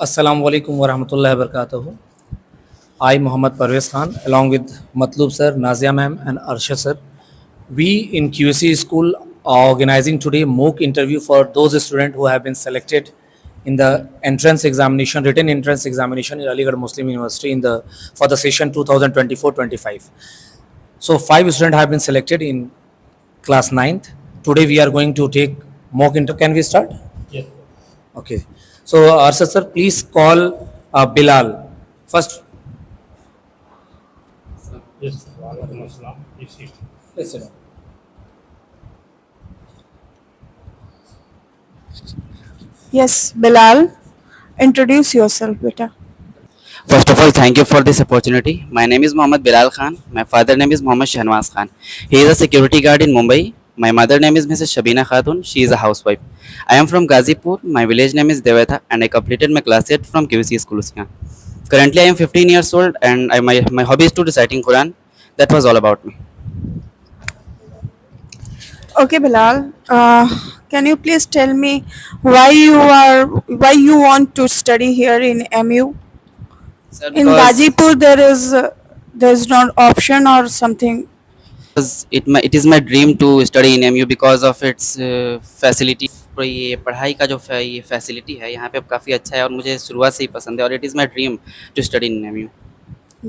Assalamu alaikum wa rahmatullahi wa barakatuhu. I, Muhammad Parvez Khan, along with Matlub sir, Nazia ma'am, and Arsha sir, we in QC school are organizing today mock interview for those students who have been selected in the entrance examination, written entrance examination in Aligarh Muslim University for the session 2024-25. So 5 students have been selected in class 9th. Today we are going to take mock interview. Can we start? Yes. Okay. So, Arshad sir, please call Bilal. First, Yes. Walaikum assalam. Please sit. please sit down. Yes, Bilal, introduce yourself, beta. First of all, thank you for this opportunity. My name is Mohammad Bilal Khan. My father name is Mohammad Shahnawaz Khan. He is a security guard in Mumbai. My mother name is Mrs. Shabina Khatun. She is a housewife. I am from Gazipur. My village name is Devatha and I completed my class 8 from QC School. Currently, I am 15 years old and my hobby is to reciting Quran. That was all about me. Okay, Bilal, can you please tell me why you want to study here in MU? Sir, In Gazipur, there's not option or something. it is my dream to study in MU because of its facility. ये पढ़ाई का जो ये facility है यहाँ पे काफ़ी अच्छा है और मुझे शुरुआत से ही पसंद है और it is my dream to study in MU.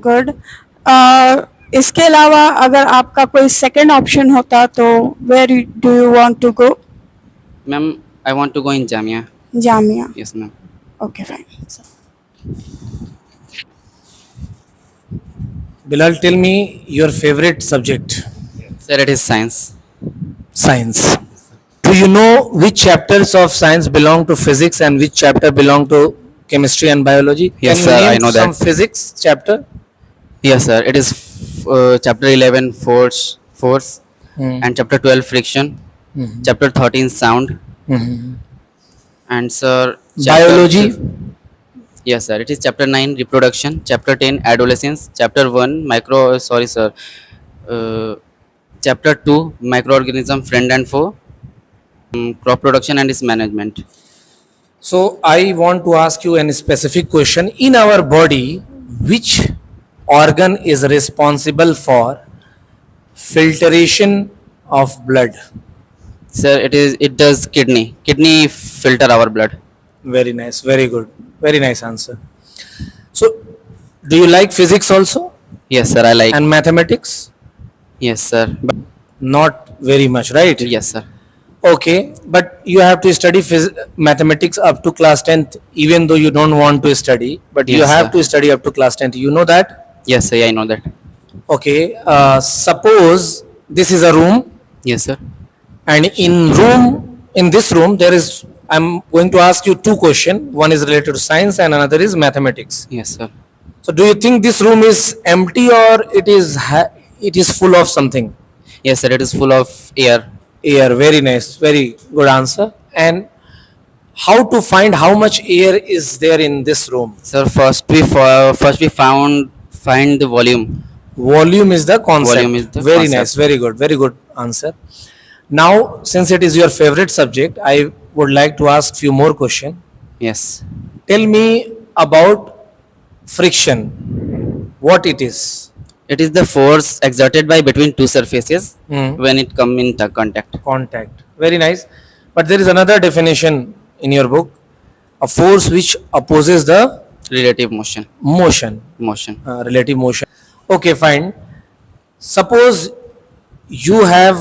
Good. इसके अलावा अगर आपका कोई सेकंड ऑप्शन होता तो where do you want to go? Ma'am I want to go in Jamia. Jamia. Yes ma'am. Okay, fine. Bilal, tell me your favorite subject. Sir, it is science. Science. Do you know which chapters of science belong to physics and which chapter belong to chemistry and biology? Yes, Can you sir, name I know some that. physics chapter? Yes, sir. It is chapter 11 force Hmm. and chapter 12 friction, chapter 13 sound, and sir. Biology? Yes, sir. It is chapter 9 reproduction, chapter 10 adolescence, chapter 1 micro. Sorry, sir. Chapter 2 microorganism friend and foe, crop production and its management. So I want to ask you a specific question. In our body, which organ is responsible for filtration of blood? Sir, it does kidney. Kidney filter our blood. Very nice, very good, very nice answer. So, do you like physics also Yes, sir. I like. and mathematics? Yes, sir. Not very much, right? Yes, sir. Okay, but you have to study mathematics up to class 10th, even though you don't want to study, but you Yes, have sir. to study up to class 10th. You know that? Yes, sir. I know that. Okay, suppose this is a room, Yes, sir. and in this room there is, I'm going to ask you two questions. One is related to science and another is mathematics. Yes, sir. So do you think this room is empty or it is full of something? Yes, sir. It is full of air. Air. Very nice, very good answer. And how to find how much air is there in this room? Sir, first we find the volume. Volume is the concept. Volume is the Very concept. nice, very good answer. Now, since it is your favorite subject, I would like to ask few more questions. Yes. Tell me about friction. What it is? It is the force exerted by between two surfaces when it come in contact. Contact. Very nice. But there is another definition in your book, a force which opposes the Relative motion. motion, Motion. relative motion. Okay, fine. Suppose you have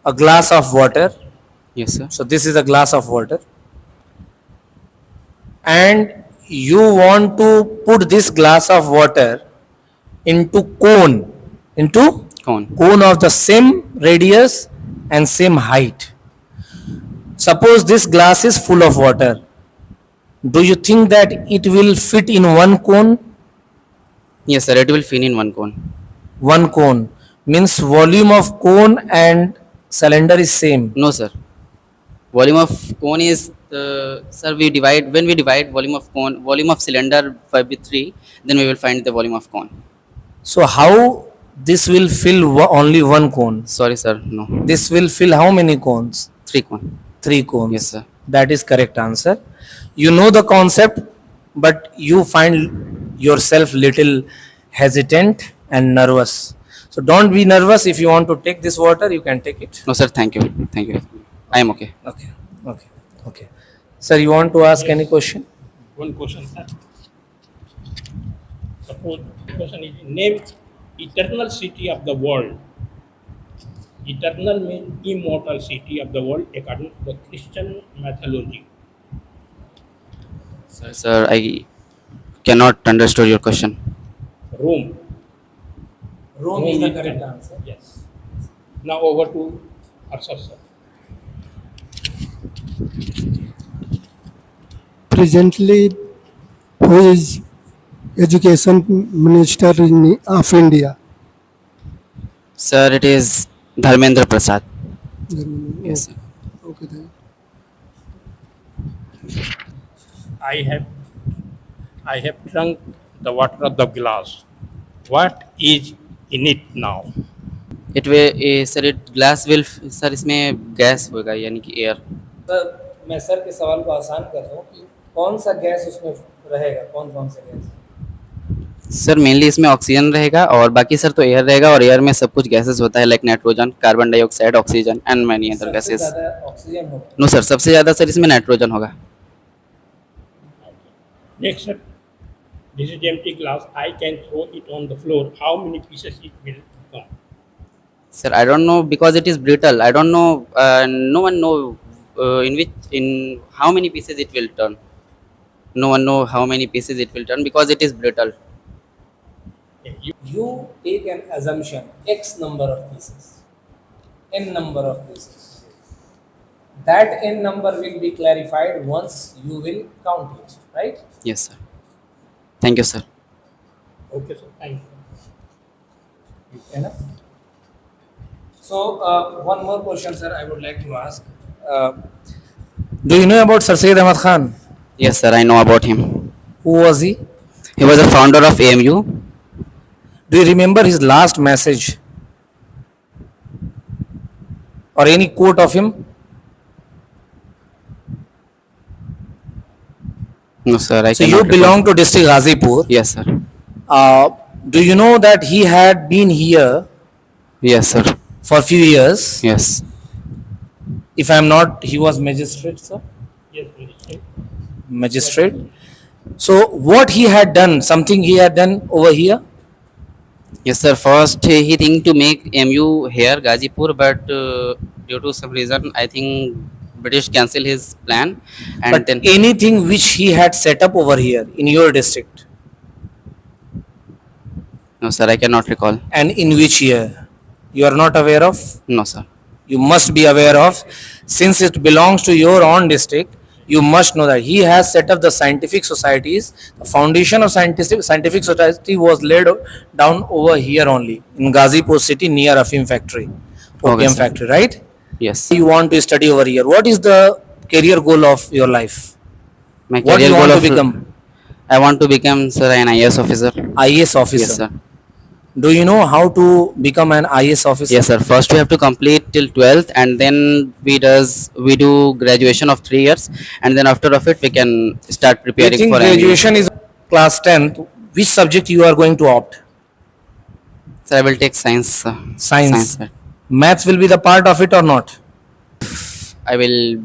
a glass of water. Yes, sir. So this is a glass of water. And you want to put this glass of water into cone of the same radius and same height. Suppose this glass is full of water. Do you think that it will fit in one cone? Yes, sir. It will fit in one cone. One cone means volume of cone and cylinder is same. No, sir. Volume of cone is sir. When we divide volume of cylinder by 3, then we will find the volume of cone. So how this will fill only one cone? Sorry, sir. No. This will fill how many cones? 3 cone. 3 cones. Yes, sir. That is correct answer. You know the concept but you find yourself little hesitant and nervous. So don't be nervous. If you want to take this water, you can take it. No, sir. Thank you. Thank you. I am okay. Okay, okay, okay. Sir, you want to ask any question? One question, sir. Suppose the question is name eternal city of the world. Eternal means immortal city of the world according to the Christian mythology. Sir, I cannot understand your question. Rome. Rome is the correct answer. Yes. Now over to Arshad sir. Presently, who is Education Minister of India? Sir, it is Dharmendra Prasad. Yes, sir. Okay, then. I have drunk the water of the glass. What is in it now? It will, sir, it glass will, sir, इसमें gas होगा यानी कि air. Sir, मैं sir के सवाल को आसान कर दूं कि कौन सा गैस उसमें रहेगा, कौन कौन सा गैस? सर मेनली इसमें ऑक्सीजन रहेगा और बाकी सर तो एयर रहेगा और एयर में सब कुछ गैसेस होता है like nitrogen, carbon dioxide, oxygen and many other सबसे गैसेस. ज़्यादा ऑक्सीजन होगा. नो सर, सबसे ज़्यादा सर इसमें नाइट्रोजन होगा. Next, sir. This is empty glass. I can throw it on the floor. How many pieces it will become? Sir, I don't know because it is brittle. I don't know. No one know in how many pieces it will turn. No one know how many pieces it will turn because it is brittle. You take an assumption, X number of pieces, N number of pieces. That N number will be clarified once you will count it, right? Yes, sir. Thank you, sir. Okay, sir. Thank you. Enough. So, one more question, sir, I would like to ask. Do you know about Sir Syed Ahmad Khan? Yes, sir. I know about him. Who was he? He was a founder of AMU. Do you remember his last message? Or any quote of him? No, sir. I So cannot you recall. belong to district Ghazipur. Yes, sir. Do you know that he had been here Yes, sir. for few years? Yes. If I am not, he was magistrate, sir. Yes, please. Magistrate. So what he had done, something he had done over here? Yes, sir. First, he think to make MU here, Gazipur, but due to some reason, I think British cancel his plan, and But then anything which he had set up over here in your district, no, sir. I cannot recall. and in which year? You are not aware of? No, sir. You must be aware of, since it belongs to your own district. You must know that he has set up the scientific societies. The foundation of scientific society was laid down over here only in Ghazipur city near Afim factory, Okay, opium sir. factory, right? Yes. You want to study over here. What is the career goal of your life? My What do career you want goal to of become? I want to become, sir, an IAS officer. IAS officer. Yes, sir. Do you know how to become an IAS officer? Yes, sir. First, we have to complete till 12th, and then we do graduation of 3 years, and then after of it, we can start You preparing think for graduation is class 10th? Which subject you are going to opt? Sir, I will take science. Science. sir. Maths will be the part of it or not? I will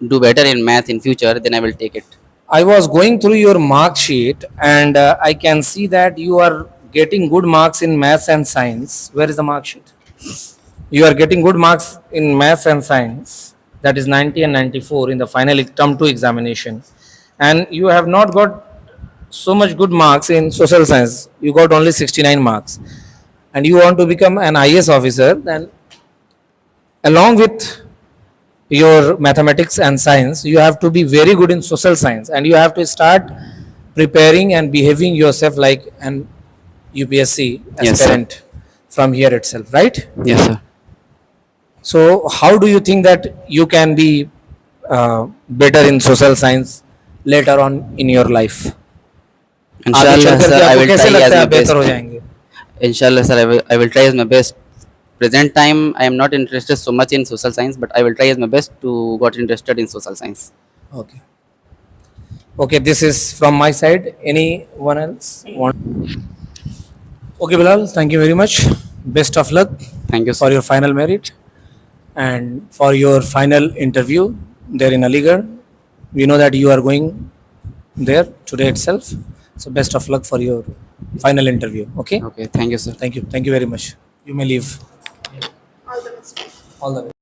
do better in math in future, then I will take it. I was going through your mark sheet and I can see that you are getting good marks in maths and science. Where is the mark sheet? You are getting good marks in maths and science. That is 90 and 94 in the final term 2 examination. And you have not got so much good marks in social science. You got only 69 marks. And you want to become an IAS officer, then along with your mathematics and science, you have to be very good in social science and you have to start preparing and behaving yourself like an UPSC Yes, sir. aspirant from here itself, right? Yes, sir. So, how do you think that you can be better in social science later on in your life? आगे Inshallah, चल sir, करके I आपको will कैसे try लगता as है my आप बेहतर हो best. जाएंगे? Inshallah, sir, I will try as my best. Present time, I am not interested so much in social science, but I will try as my best to got interested in social science. Okay. Okay, this is from my side. Anyone else want? Okay, Bilal, thank you very much. Best of luck Thank you, for sir. your final merit and for your final interview there in Aligarh. We know that you are going there today itself. So best of luck for your final interview. Okay. Okay, thank you, sir. Thank you. Thank you very much. You may leave. All the best.